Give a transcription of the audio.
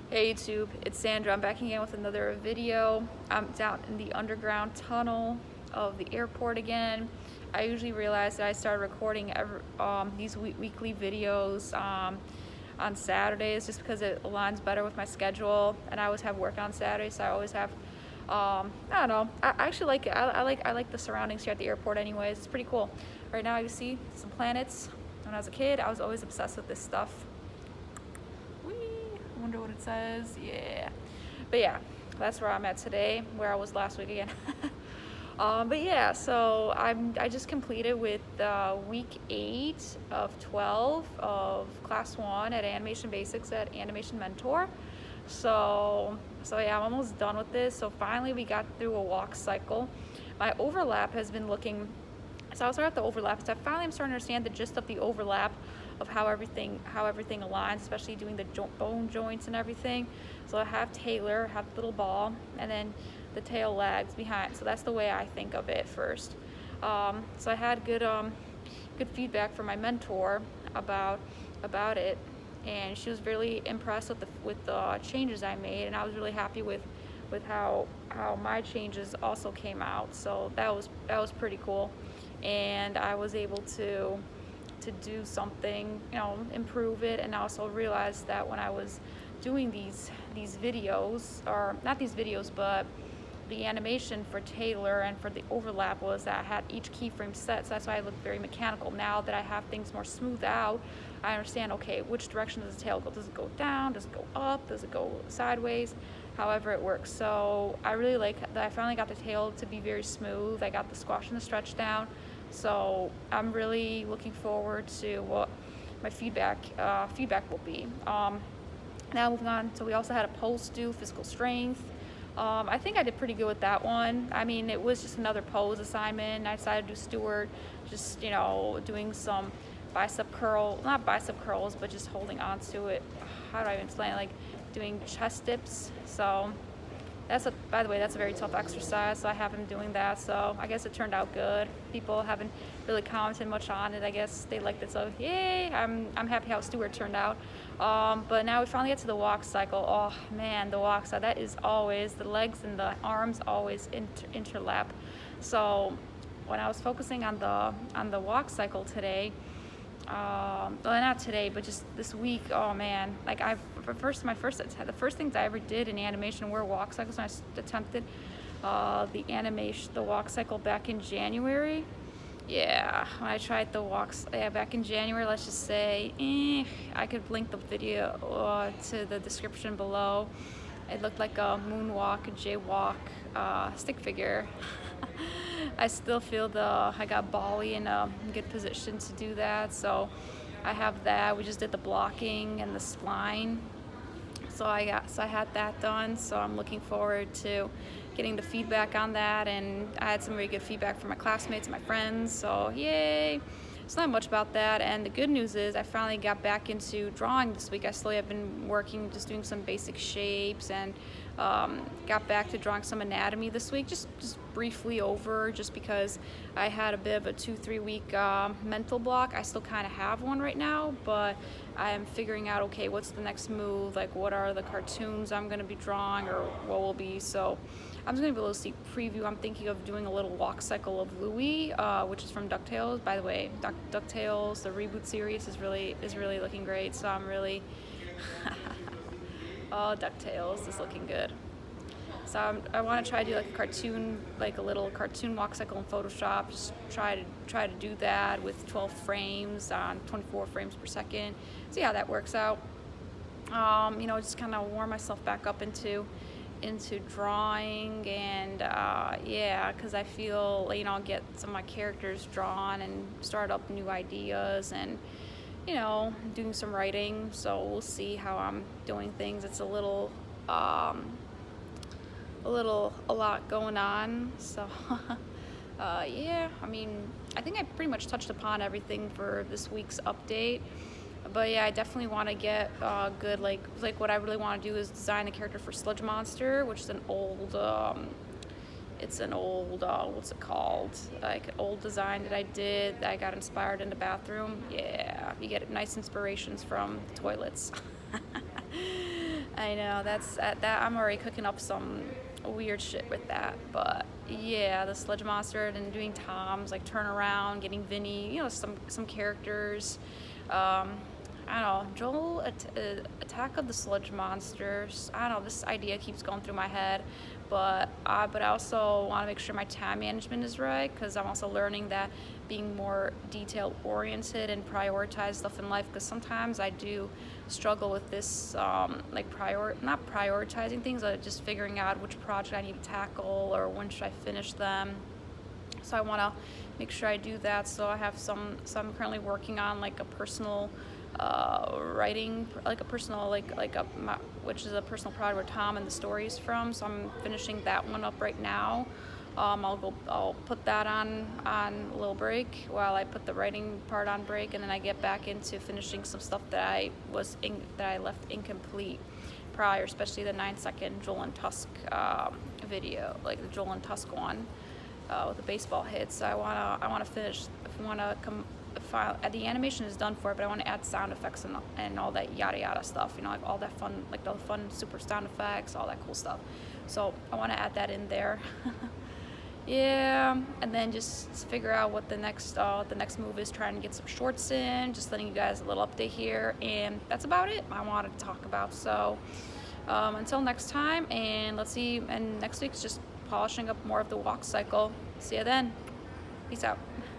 Hey YouTube, it's Sandra. I'm back again with another video. I'm down in the underground tunnel of the airport again. I usually realize that I started recording these weekly videos on Saturdays just because it aligns better with my schedule, and I always have work on Saturdays, so I always have I don't know. I actually like it. I like the surroundings here at the airport anyways. It's pretty cool. Right now you see some planets. When I was a kid, I was always obsessed with this stuff. Wonder what it says. Yeah, but yeah, that's where I'm at today, where I was last week again. But yeah, so I just completed with week 8 of 12 of class 1 at Animation Basics at Animation Mentor. So yeah, I'm almost done with this. So finally we got through a walk cycle. My overlap has been looking, so I was starting at the overlap. So finally I'm starting to understand the gist of the overlap of how everything aligns, especially doing the bone joints and everything. So I have Taylor, have the little ball, and then the tail lags behind. So that's the way I think of it first. So I had good feedback from my mentor about it, and she was really impressed with the changes I made, and I was really happy with how my changes also came out. So that was pretty cool, and I was able to do something, improve it, and also realize that when I was doing these videos, or not these videos, but the animation for Taylor and for the overlap, was that I had each keyframe set, so that's why I looked very mechanical. Now that I have things more smoothed out, I understand, okay, which direction does the tail go? Does it go down? Does it go up? Does it go sideways? However it works. So I really like that I finally got the tail to be very smooth. I got the squash and the stretch down. So I'm really looking forward to what my feedback will be. Now moving on, so we also had a pose due, physical strength. I think I did pretty good with that one. I mean, it was just another pose assignment. I decided to do Stewart, just doing some not bicep curls, but just holding on to it. How do I even explain it? Like doing chest dips. So by the way, that's a very tough exercise, so I have him doing that, so I guess it turned out good. People haven't really commented much on it. I guess they liked it, so yay, I'm happy how Stewart turned out. But now we finally get to the walk cycle. Oh man, the walk cycle, that is always, the legs and the arms always interlap. So when I was focusing on the walk cycle today, well, not today, but just this week, oh man, like the first things I ever did in animation were walk cycles. When I attempted the walk cycle back in January. Yeah, when I tried the walks, back in January, let's just say, I could link the video to the description below. It looked like a moonwalk, a jaywalk, stick figure. I still feel I got Bali in a good position to do that, so I have that. We just did the blocking and the spline, so I had that done. So I'm looking forward to getting the feedback on that, and I had some really good feedback from my classmates and my friends, so yay. It's not much about that. And the good news is I finally got back into drawing this week. I slowly have been working, just doing some basic shapes, and got back to drawing some anatomy this week, just briefly over, just because I had a bit of a 2-3 week mental block. I still kind of have one right now, but I am figuring out, okay, what's the next move, like what are the cartoons I'm going to be drawing, or what will be. So I'm just going to be able to see preview. I'm thinking of doing a little walk cycle of Louie, which is from DuckTales. By the way, DuckTales, the reboot series, is really looking great, so I'm really oh, DuckTales is looking good. So I want to try to do like a little cartoon walk cycle in Photoshop. Just try to do that with 12 frames on 24 frames per second. See how that works out. Just kind of warm myself back up into drawing, and yeah, because I feel I'll get some of my characters drawn and start up new ideas, and doing some writing. So we'll see how I'm doing things. It's a lot going on, so yeah, I mean, I think I pretty much touched upon everything for this week's update. But yeah, I definitely want to get good, like what I really want to do is design a character for Sludge Monster, which is an old what's it called, like an old design that I did that I got inspired in the bathroom. Yeah, you get nice inspirations from the toilets. I know that's at that. I'm already cooking up some weird shit with that, but yeah, the sludge monster and doing Tom's like turn around, getting Vinny, you know, some characters. Um, I don't know, Attack of the Sludge Monsters. I don't know. This idea keeps going through my head, but I also want to make sure my time management is right because I'm also learning that being more detail oriented and prioritize stuff in life because sometimes I do struggle with this like not prioritizing things, but just figuring out which project I need to tackle or when should I finish them. So I want to make sure I do that. So I have so I'm currently working on like a personal writing, like a personal which is a personal project where Tom and the stories from. So I'm finishing that one up right now. I'll put that on a little break while I put the writing part on break, and then I get back into finishing some stuff that I left incomplete prior, especially the 9-second Joel and Tusk video, like the Joel and Tusk one with the baseball hits. I wanna finish. The animation is done for it, but I want to add sound effects and all that yada yada stuff. You know, like all that fun, like the fun super sound effects, all that cool stuff. So I want to add that in there. Yeah, and then just figure out what the next move is. Trying to get some shorts in. Just letting you guys a little update here, and that's about it I wanted to talk about. So until next time, and let's see. And next week's just polishing up more of the walk cycle. See you then. Peace out.